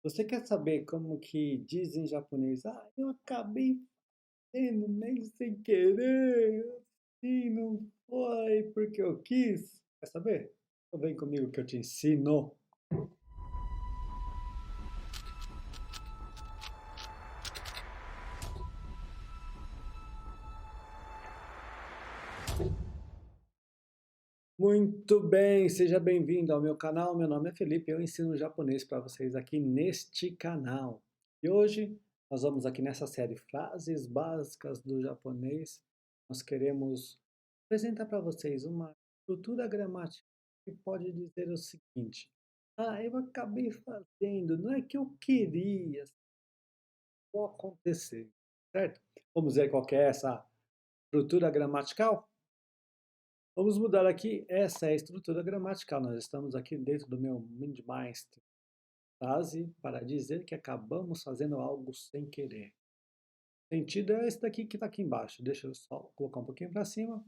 Você quer saber como que diz em japonês? Ah, eu acabei fazendo nem sem querer, assim, não foi porque eu quis. Quer saber? Então vem comigo que eu te ensino. Muito bem, seja bem-vindo ao meu canal. Meu nome é Felipe, eu ensino japonês para vocês aqui neste canal. E hoje nós vamos aqui nessa série Frases Básicas do Japonês. Nós queremos apresentar para vocês uma estrutura gramática que pode dizer o seguinte: Ah, eu acabei fazendo, não é que eu queria, só acontecer, certo? Vamos ver qual que é essa estrutura gramatical? Vamos mudar aqui, essa é a estrutura gramatical. Nós estamos aqui dentro do meu MindMeister. Frase para dizer que acabamos fazendo algo sem querer. O sentido é esse daqui que está aqui embaixo. Deixa eu só colocar um pouquinho para cima.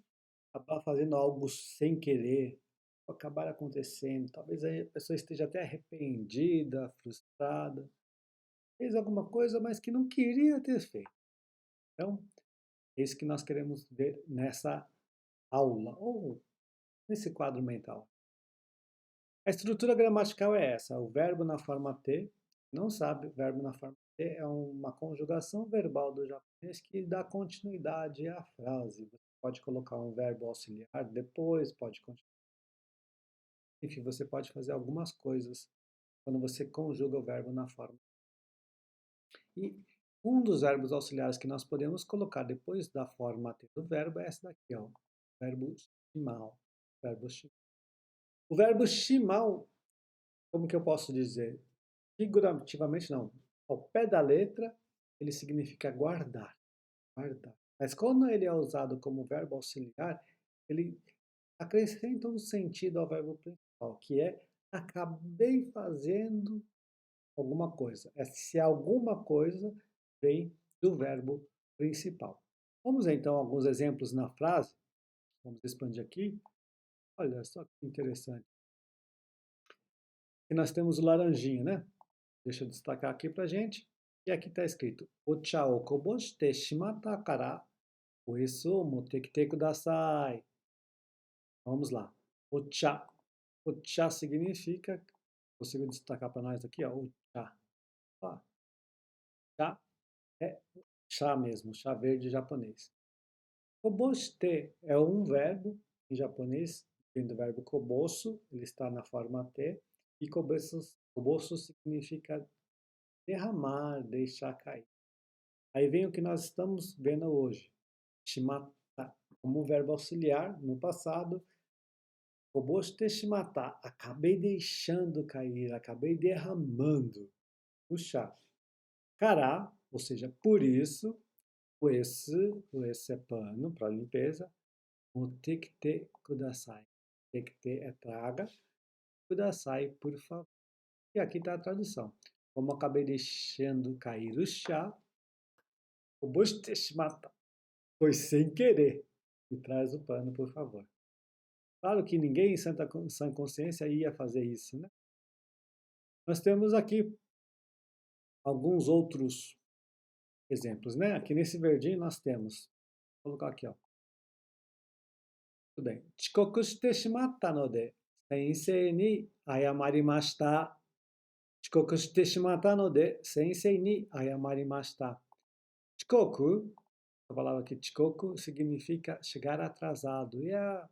Acabar fazendo algo sem querer, acabar acontecendo. Talvez a pessoa esteja até arrependida, frustrada, fez alguma coisa, mas que não queria ter feito. Então, é isso que nós queremos ver nessa aula, ou nesse quadro mental. A estrutura gramatical é essa: o verbo na forma T. Não sabe, o verbo na forma T é uma conjugação verbal do japonês que dá continuidade à frase. Você pode colocar um verbo auxiliar depois, pode continuar. Enfim, você pode fazer algumas coisas quando você conjuga o verbo na forma. E um dos verbos auxiliares que nós podemos colocar depois da forma T do verbo é essa daqui, ó, o verbo shimal. Verbo shi- O verbo shimal, como que eu posso dizer? Figurativamente não. Ao pé da letra, ele significa guardar, guardar. Mas quando ele é usado como verbo auxiliar, ele acrescenta um sentido ao verbo principal, que é acabei fazendo alguma coisa. É se alguma coisa vem do verbo principal. Vamos ver então alguns exemplos na frase. Vamos expandir aqui. Olha só que interessante. E nós temos o laranjinha, né? Deixa eu destacar aqui para gente. E aqui está escrito: Ocha o koboshite shimatta kara oesu o motte kudasai. Vamos lá. Ocha. Ocha significa, consigo destacar para nós aqui, ó, o chá. Ó, chá é chá mesmo, chá verde japonês. Koboshite é um verbo em japonês, vem do verbo kobosu, ele está na forma T, e kobosu significa derramar, deixar cair. Aí vem o que nós estamos vendo hoje. Shimata, como verbo auxiliar, no passado. Koboshite shimata, acabei deixando cair, acabei derramando o chá. Kara, ou seja, por isso, o esse é pano para limpeza. Motekite kudasai. Tekite é traga, kudasai, por favor. E aqui está a tradução. Como acabei deixando cair o chá, koboshite shimata. Foi sem querer. Me traz o pano, por favor. Claro que ninguém em sã consciência ia fazer isso, né? Nós temos aqui alguns outros exemplos, né? Aqui nesse verdinho nós temos, vou colocar aqui, ó. Tudo bem. Chikoku shite shimatta no de sensei ni ayamarimashita. Chikoku shite shimatta no de sensei ni ayamarimashita. Chikoku, a palavra aqui chikoku significa chegar atrasado. E é a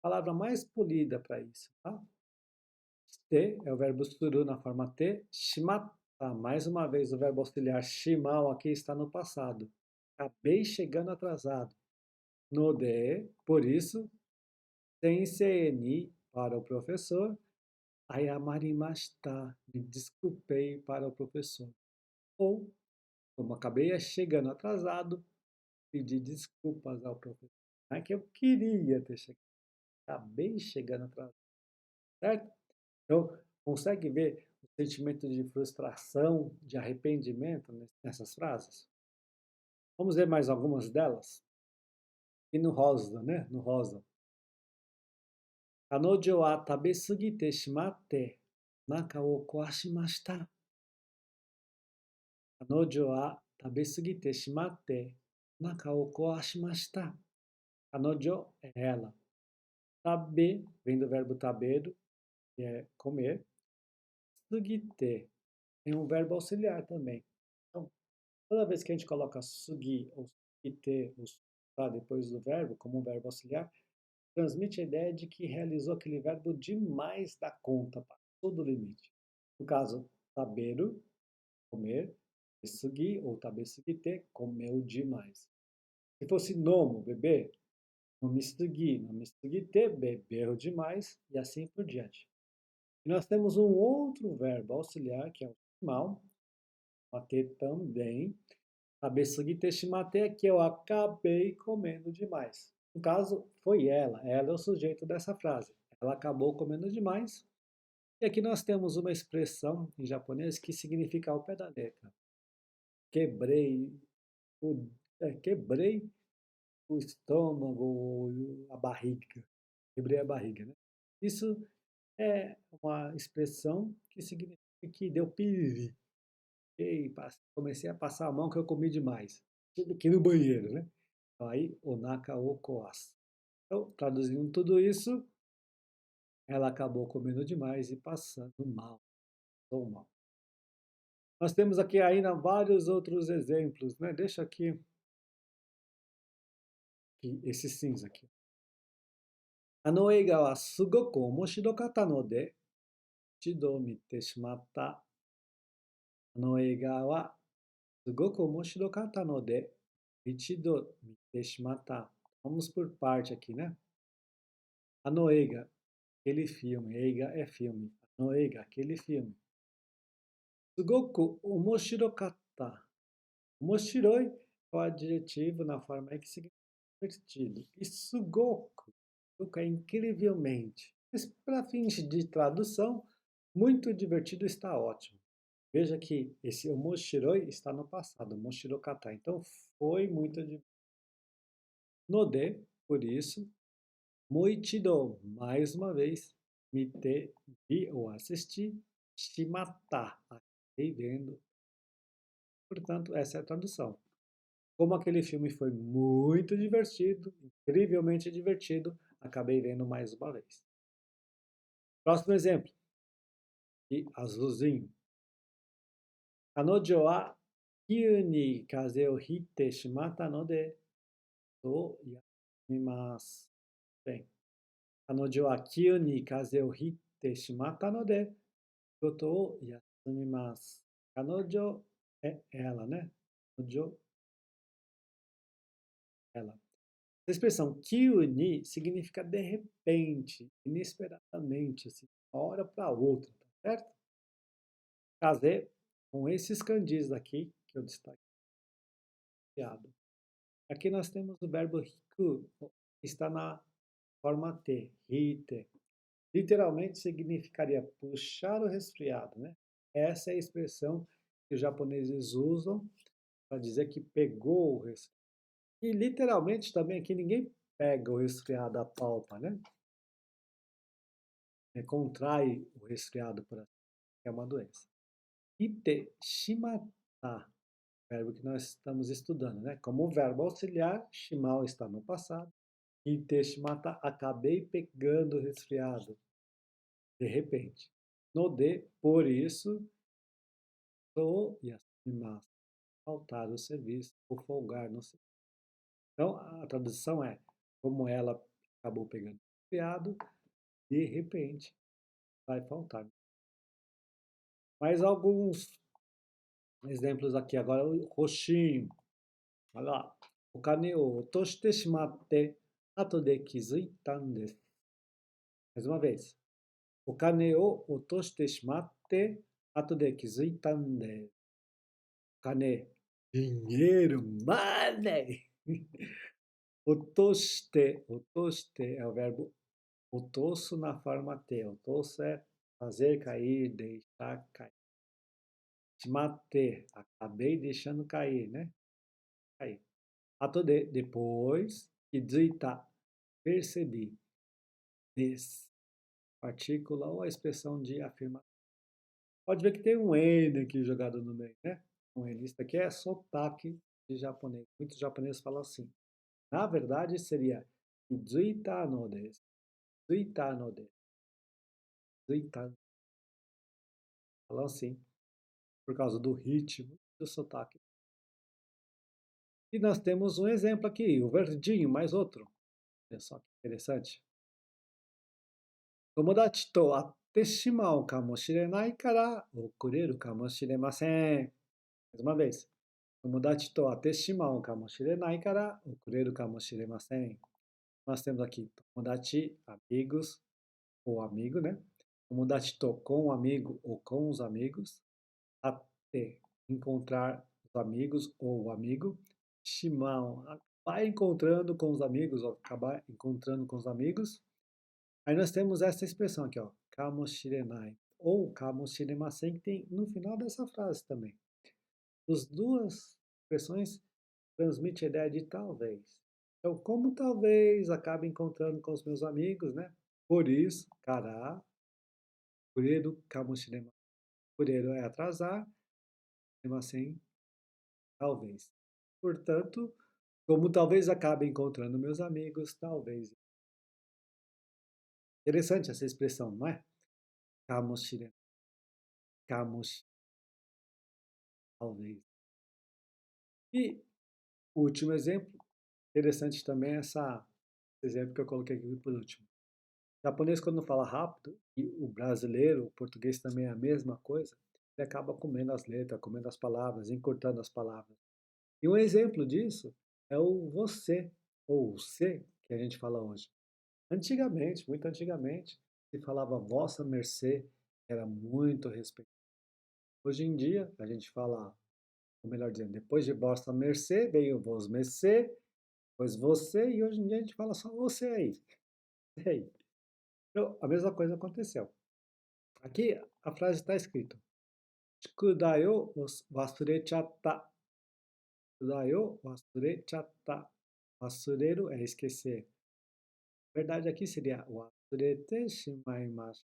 palavra mais polida para isso, tá? Te é o verbo suru na forma T. Shimatta, mais uma vez o verbo auxiliar shimal aqui está no passado. Acabei chegando atrasado. No de, por isso, sensei ni para o professor. Ayamarimashita, me desculpei para o professor. Ou, como acabei chegando atrasado, pedi desculpas ao professor. Não é que eu queria ter chegado, acabei chegando atrasado, certo? Então, consegue ver o sentimento de frustração, de arrependimento nessas frases? Vamos ver mais algumas delas? E no rosa, né? No rosa. Kanojo wa tabesugite shimatte naka o kowashimashita. Kanojo wa tabesugite shimatte onaka o koashimashita. Kanojo é ela. Tabe vem do verbo tabedo, que é comer. Sugite tem um verbo auxiliar também. Então, toda vez que a gente coloca sugi ou sugite, ou tá, depois do verbo, como um verbo auxiliar, transmite a ideia de que realizou aquele verbo demais da conta, passou do limite. No caso, taberu, comer, sugi ou tabesugite, comeu demais. Se fosse nomo, beber, nomistugi, nomistugite, beberam demais, e assim por diante. E nós temos um outro verbo auxiliar, que é o shimal, mate também, tabesugite shimate, é que eu acabei comendo demais. No caso, foi ela é o sujeito dessa frase. Ela acabou comendo demais. E aqui nós temos uma expressão em japonês que significa ao pé da letra. Quebrei o, quebrei o estômago, a barriga. Quebrei a barriga, né? Isso é uma expressão que significa que deu piriri. Ei, comecei a passar a mão que eu comi demais. Tive que ir no banheiro, né? Então, aí, onaka o koasu. Então, traduzindo tudo isso, ela acabou comendo demais e passando mal, ou mal. Nós temos aqui ainda vários outros exemplos, né? Deixa aqui esse cinza aqui. あの映画はすごく面白かったので、一度見てしまった。あの映画はすごく面白かったので、一度見てしまった。Vamos por parte aqui, né? Anoeiga, aquele filme. Eiga é filme. Anoeiga, aquele filme. Sugoku omoshirokata. Omoshiroi é o adjetivo na forma aí que significa divertido. E sugoku, sugoku é incrivelmente. Mas para fins de tradução, muito divertido está ótimo. Veja que esse omoshiroi está no passado, omoshirokata. Então foi muito divertido. Node, por isso, Moichido, mais uma vez, mite, vi ou assisti, shimata, acabei vendo. Portanto, essa é a tradução. Como aquele filme foi muito divertido, incrivelmente divertido, acabei vendo mais uma vez. Próximo exemplo. E azulzinho. Kanojo wa kyū ni kaze o hite shimatta node, to yasumimasu. Bem, Kanojo wa kyū ni kaze o hite shimatta node, Koto o yasumimasu. Kanojo é ela, né? Kanojo, ela. A expressão kyū ni significa de repente, inesperadamente, assim, de uma hora para outra, tá certo? Kaze, com esses kanjis aqui, que eu destaquei. Aqui nós temos o verbo hiku, que está na forma T, hite. Literalmente significaria puxar o resfriado, né? Essa é a expressão que os japoneses usam para dizer que pegou o resfriado. E literalmente também aqui ninguém pega o resfriado a palpa, né? Contrai o resfriado, por assim, que é uma doença. Ite shimata, verbo que nós estamos estudando, né? Como verbo auxiliar, shimal está no passado. Ite shimata, acabei pegando o resfriado, de repente. No de, por isso, to yasumimasu, faltar o serviço, ou folgar no serviço. Então, a tradução é, como ela acabou pegando o resfriado, de repente, vai faltar. Mais alguns exemplos aqui. Agora, o roxinho. Olha lá. O kane o otoshite shimatte, ato de kizuita n desu. Mais uma vez. O kane o otoshite shimatte, ato de kizuita n desu. Kane, dinheiro, money. Otoshite, otoshite é o verbo otosso na forma T. Otosso é fazer cair, deixar cair. Shimate, acabei deixando cair, né? Cair. Ato de, depois. Kizuita, percebi. Des, partícula ou a expressão de afirmação. Pode ver que tem um N aqui jogado no meio, né? com revista aqui é sotaque de japonês. Muitos japoneses falam assim. Na verdade, seria Izuita no desu. Izuita no desu. Izuita. Falam assim, por causa do ritmo do sotaque. E nós temos um exemplo aqui, o verdinho, mais outro. Olha só que interessante. Tomodachi to atte shimau kamoshirenai kara okureru kamoshimasen. Mais uma vez. Tomodachi to atte shimau kamoshirenai kara okureru kamoshimasen. Nós temos aqui tomodachi, amigos, ou amigo, né? Tomodachi to com o amigo ou com os amigos. Até encontrar os amigos ou o amigo. Shimau, vai encontrando com os amigos, ou acabar encontrando com os amigos. Aí nós temos essa expressão aqui, ó, kamoshirenai, ou kamoshiremasen, que tem no final dessa frase também. As duas expressões transmitem a ideia de talvez. Então, como talvez acabe encontrando com os meus amigos, né? Por isso, kara, kureru, kamoshiremasen. Kureru é atrasar, shiremasen, talvez. Portanto, como talvez acabe encontrando meus amigos, talvez. Interessante essa expressão, não é? Kamoshiren, kamoshi, talvez. E o último exemplo, interessante também esse exemplo que eu coloquei aqui por último. O japonês, quando fala rápido, e o brasileiro, o português também é a mesma coisa, ele acaba comendo as letras, comendo as palavras, encurtando as palavras. E um exemplo disso é o você, ou o se, que a gente fala hoje. Antigamente, muito antigamente, se falava vossa mercê, era muito respeitoso. Hoje em dia, a gente fala, ou melhor dizendo, depois de vossa mercê, veio vos mercê, depois você, e hoje em dia a gente fala só você aí. E aí? Então, a mesma coisa aconteceu. Aqui a frase está escrita: Shukudai o wasurechatta. Shukudai o wasurechatta. Wasureru é esquecer. Na verdade, aqui seria wasurete shimaimashita.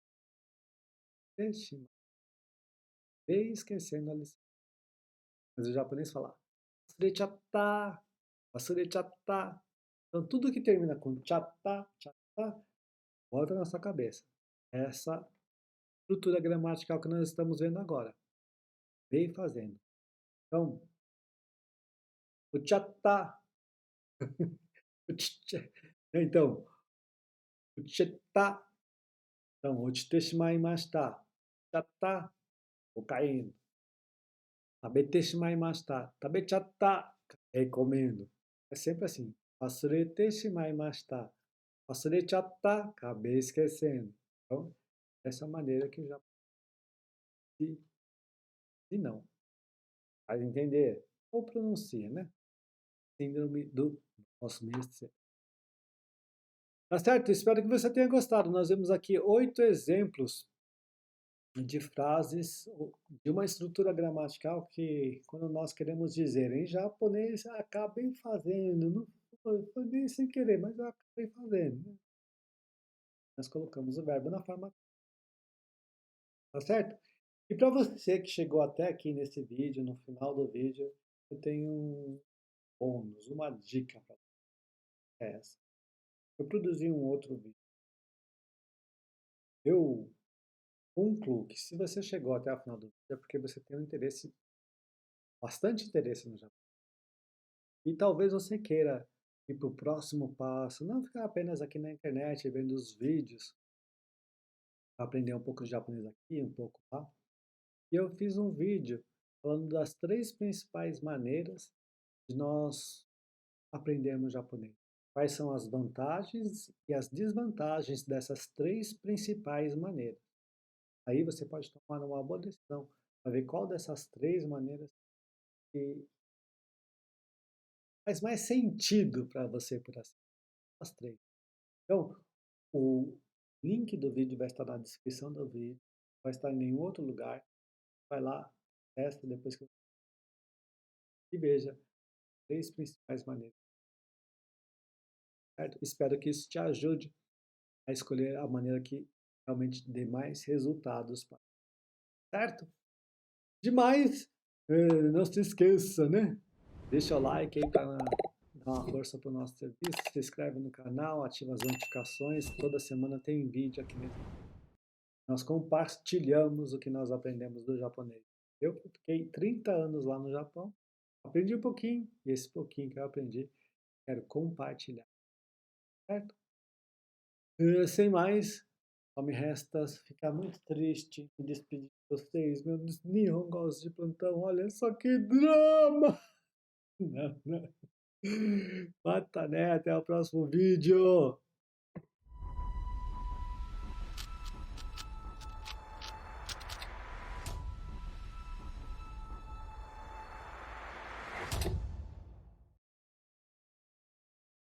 Esquecendo a lição. Mas o japonês fala wasurechatta. Wasurechatta. Então, tudo que termina com chatta, chatta, volta na sua cabeça. Essa estrutura gramatical que nós estamos vendo agora. Vem fazendo. Então, o chatta. Então, o cheta. Então, o chite shimaimashita. Chatta. Vou caindo. Tabete shimaimashita. Tabechatta. Recomendo. É sempre assim. Wasurete shimaimashita. Wasurechatta. Acabei esquecendo. Então, dessa maneira que já se não. Faz entender. Ou pronuncia, né? Síndrome do nosso mestre. Tá certo? Espero que você tenha gostado. Nós vemos aqui 8 exemplos de frases de uma estrutura gramatical que, quando nós queremos dizer em japonês, acabei fazendo. Não foi bem sem querer, mas eu acabei fazendo, né? Nós colocamos o verbo na forma, tá certo? E para você que chegou até aqui nesse vídeo, no final do vídeo, eu tenho um bônus, uma dica para você. É essa. Eu produzi um outro vídeo. Eu concluo que se você chegou até o final do vídeo é porque você tem um interesse, bastante interesse no Japão. E talvez você queira ir para o próximo passo, não ficar apenas aqui na internet vendo os vídeos, aprender um pouco de japonês aqui, um pouco lá. E eu fiz um vídeo falando das 3 principais maneiras de nós aprendermos japonês. Quais são as vantagens e as desvantagens dessas 3 principais maneiras. Aí você pode tomar uma boa decisão para ver qual dessas 3 maneiras que faz mais sentido para você, por assim, as 3. Então, o link do vídeo vai estar na descrição do vídeo, vai estar em nenhum outro lugar. Vai lá, testa depois que e veja 3 principais maneiras, certo? Espero que isso te ajude a escolher a maneira que realmente dê mais resultados, certo? Demais! Não se esqueça, né? Deixa o like aí para dar uma força para o nosso serviço, se inscreve no canal, ativa as notificações, toda semana tem vídeo aqui nesse. Nós compartilhamos o que nós aprendemos do japonês. Eu fiquei 30 anos lá no Japão, aprendi um pouquinho, e esse pouquinho que eu aprendi, quero compartilhar, certo? Sem mais, só me resta ficar muito triste e despedir de vocês, meus Nihongos de plantão. Olha só que drama! Não, não. Mata, né? Até o próximo vídeo!